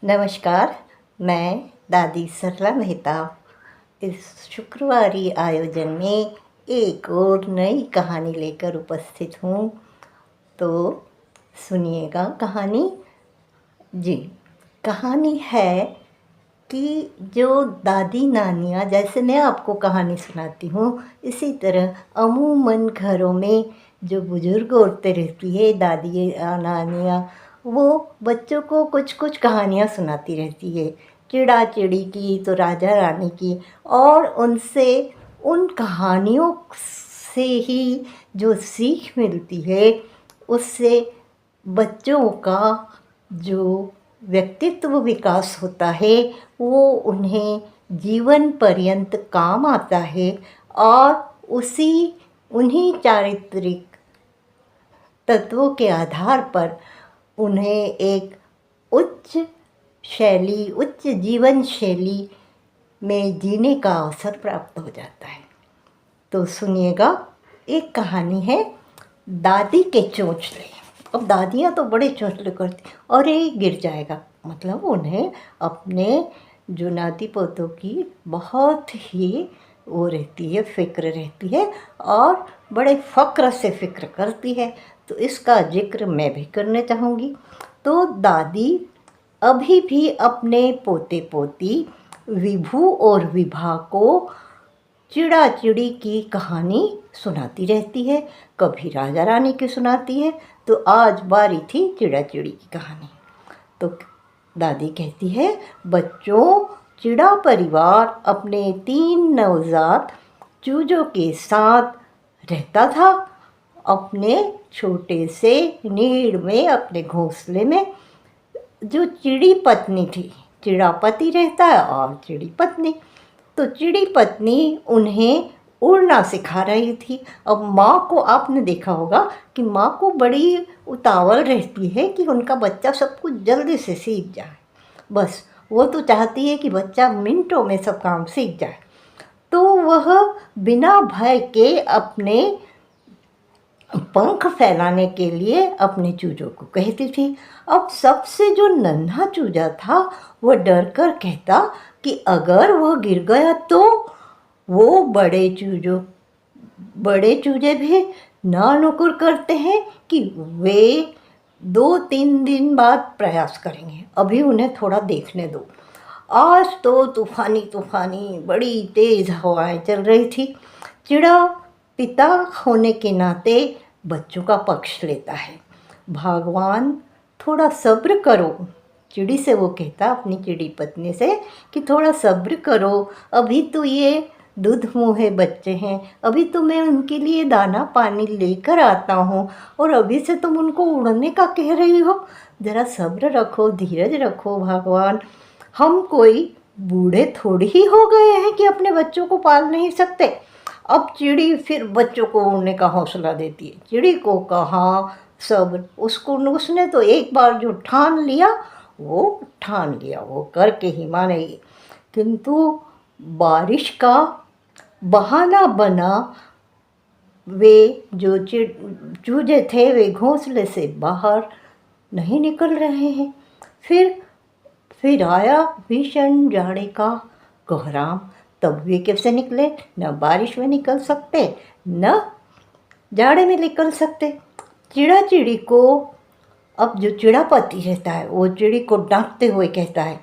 नमस्कार। मैं दादी सरला मेहता इस शुक्रवारी आयोजन में एक और नई कहानी लेकर उपस्थित हूँ। तो सुनिएगा कहानी। जी, कहानी है कि जो दादी नानियाँ, जैसे मैं आपको कहानी सुनाती हूँ इसी तरह अमूमन घरों में जो बुज़ुर्ग औरतें रहती है, दादी नानियाँ, वो बच्चों को कुछ कुछ कहानियाँ सुनाती रहती है। चिड़ा चिड़ी की तो राजा रानी की, और उनसे, उन कहानियों से ही जो सीख मिलती है उससे बच्चों का जो व्यक्तित्व विकास होता है वो उन्हें जीवन पर्यंत काम आता है। और उन्हीं चारित्रिक तत्वों के आधार पर उन्हें एक उच्च जीवन शैली में जीने का अवसर प्राप्त हो जाता है। तो सुनिएगा, एक कहानी है दादी के चोंचले। अब दादियाँ तो बड़े चोंचले करती, अरे गिर जाएगा, मतलब उन्हें अपने जो नाती पोतों की बहुत ही वो रहती है, फ़िक्र रहती है, और बड़े फ़क्र से फ़िक्र करती है। तो इसका जिक्र मैं भी करना चाहूँगी। तो दादी अभी भी अपने पोते पोती विभू और विभा को चिड़ा चिड़ी की कहानी सुनाती रहती है। कभी राजा रानी की सुनाती है, तो आज बारी थी चिड़ा चिड़ी की कहानी। तो दादी कहती है, बच्चों, चिड़ा परिवार अपने 3 नवजात चूजों के साथ रहता था। अपने छोटे से नीड़ में, अपने घोंसले में जो चिड़ी पत्नी थी, चिड़ा पति रहता है और चिड़ी पत्नी, तो चिड़ी पत्नी उन्हें उड़ना सिखा रही थी। अब माँ को आपने देखा होगा कि माँ को बड़ी उतावल रहती है कि उनका बच्चा सब कुछ जल्दी से सीख जाए। बस वो तो चाहती है कि बच्चा मिनटों में सब काम सीख जाए। तो वह बिना भय के अपने पंख फैलाने के लिए अपने चूजों को कहती थी। अब सबसे जो नन्हा चूजा था वह डर कर कहता कि अगर वह गिर गया तो वो बड़े चूजे भी ना नुकुर करते हैं कि वे 2-3 दिन बाद प्रयास करेंगे, अभी उन्हें थोड़ा देखने दो। आज तो तूफानी तूफानी बड़ी तेज़ हवाएं चल रही थी। चिड़ा पिता होने के नाते बच्चों का पक्ष लेता है। भगवान, थोड़ा सब्र करो, चिड़ी से वो कहता अपनी चिड़ी पत्नी से कि थोड़ा सब्र करो, अभी तो ये दूध मुँहे बच्चे हैं, अभी तो मैं उनके लिए दाना पानी लेकर आता हूँ, और अभी से तुम उनको उड़ने का कह रही हो। ज़रा सब्र रखो, धीरज रखो भगवान, हम कोई बूढ़े थोड़ी ही हो गए हैं कि अपने बच्चों को पाल नहीं सकते। अब चिड़ी फिर बच्चों को उड़ने का हौसला देती है। चिड़ी को कहा सब्र, उसने तो एक बार जो ठान लिया वो करके ही मानेगी। किंतु बारिश का बहाना बना, वे जो चूजे थे वे घोंसले से बाहर नहीं निकल रहे हैं। फिर आया भीषण जाड़े का कोहराम। तब वे कैसे निकले? न बारिश में निकल सकते, न जाड़े में निकल सकते। चिड़ा चिड़ी को, अब जो चिड़ा पति रहता है वो चिड़ी को डांटते हुए कहता है,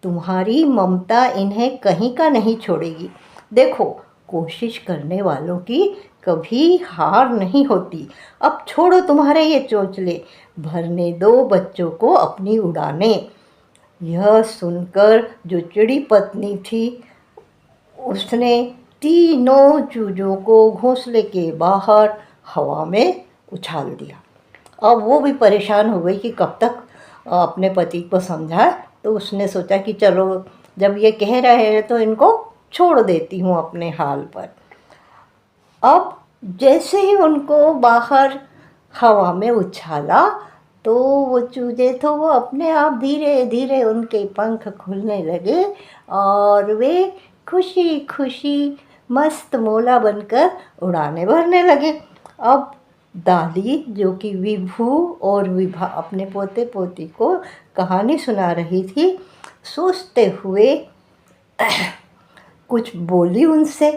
तुम्हारी ममता इन्हें कहीं का नहीं छोड़ेगी। देखो, कोशिश करने वालों की कभी हार नहीं होती। अब छोड़ो तुम्हारे ये चोंचले, भरने दो बच्चों को अपनी उड़ाने। यह सुनकर जो चिड़ी पत्नी थी उसने तीनों चूजों को घोंसले के बाहर हवा में उछाल दिया। अब वो भी परेशान हो गई कि कब तक अपने पति को समझाए। तो उसने सोचा कि चलो, जब ये कह रहे हैं तो इनको छोड़ देती हूँ अपने हाल पर। अब जैसे ही उनको बाहर हवा में उछाला तो वो चूजे तो वो अपने आप धीरे धीरे उनके पंख खुलने लगे और वे खुशी खुशी मस्त मौला बनकर उड़ाने भरने लगे। अब दादी जो कि विभू और विभा अपने पोते पोती को कहानी सुना रही थी, सोचते हुए कुछ बोली उनसे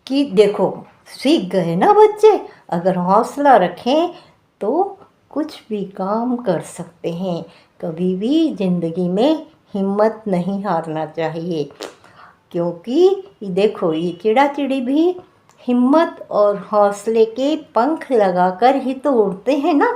कि देखो, सीख गए ना बच्चे, अगर हौसला रखें तो कुछ भी काम कर सकते हैं। कभी भी ज़िंदगी में हिम्मत नहीं हारना चाहिए, क्योंकि ये देखो, ये चिड़ा चिड़ी भी हिम्मत और हौसले के पंख लगाकर ही तो उड़ते हैं ना,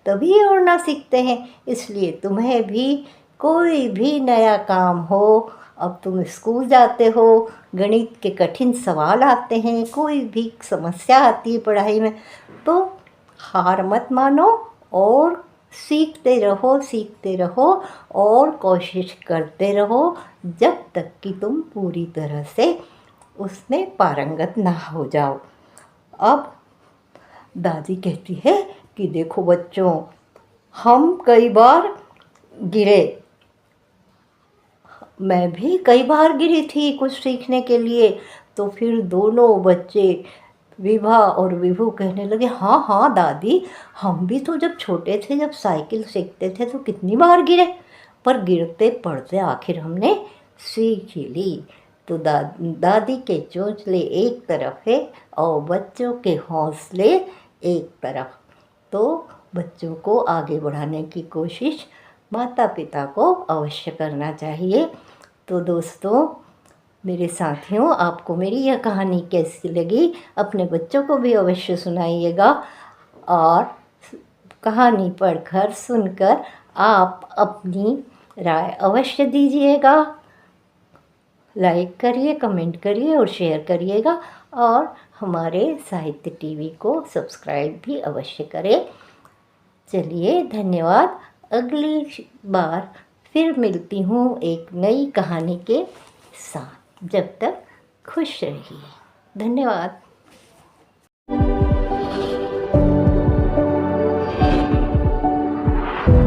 तभी उड़ना सीखते हैं। इसलिए तुम्हें भी कोई भी नया काम हो, अब तुम स्कूल जाते हो, गणित के कठिन सवाल आते हैं, कोई भी समस्या आती है पढ़ाई में, तो हार मत मानो और सीखते रहो और कोशिश करते रहो, जब तक कि तुम पूरी तरह से उसमें पारंगत ना हो जाओ। अब दादी कहती है कि देखो बच्चों, हम कई बार गिरे, मैं भी कई बार गिरी थी कुछ सीखने के लिए। तो फिर दोनों बच्चे विभा और विभू कहने लगे, हाँ हाँ दादी, हम भी तो जब छोटे थे, जब साइकिल सीखते थे तो कितनी बार गिरे, पर गिरते पड़ते आखिर हमने सीख ही ली। तो दादी के चोंचले एक तरफ है और बच्चों के हौसले एक तरफ। तो बच्चों को आगे बढ़ाने की कोशिश माता पिता को अवश्य करना चाहिए। तो दोस्तों, मेरे साथियों, आपको मेरी यह कहानी कैसी लगी, अपने बच्चों को भी अवश्य सुनाइएगा और कहानी पढ़कर सुनकर आप अपनी राय अवश्य दीजिएगा। लाइक करिए, कमेंट करिए और शेयर करिएगा, और हमारे साहित्य टीवी को सब्सक्राइब भी अवश्य करें। चलिए, धन्यवाद। अगली बार फिर मिलती हूँ एक नई कहानी के साथ। जब तक खुश रहिए। धन्यवाद।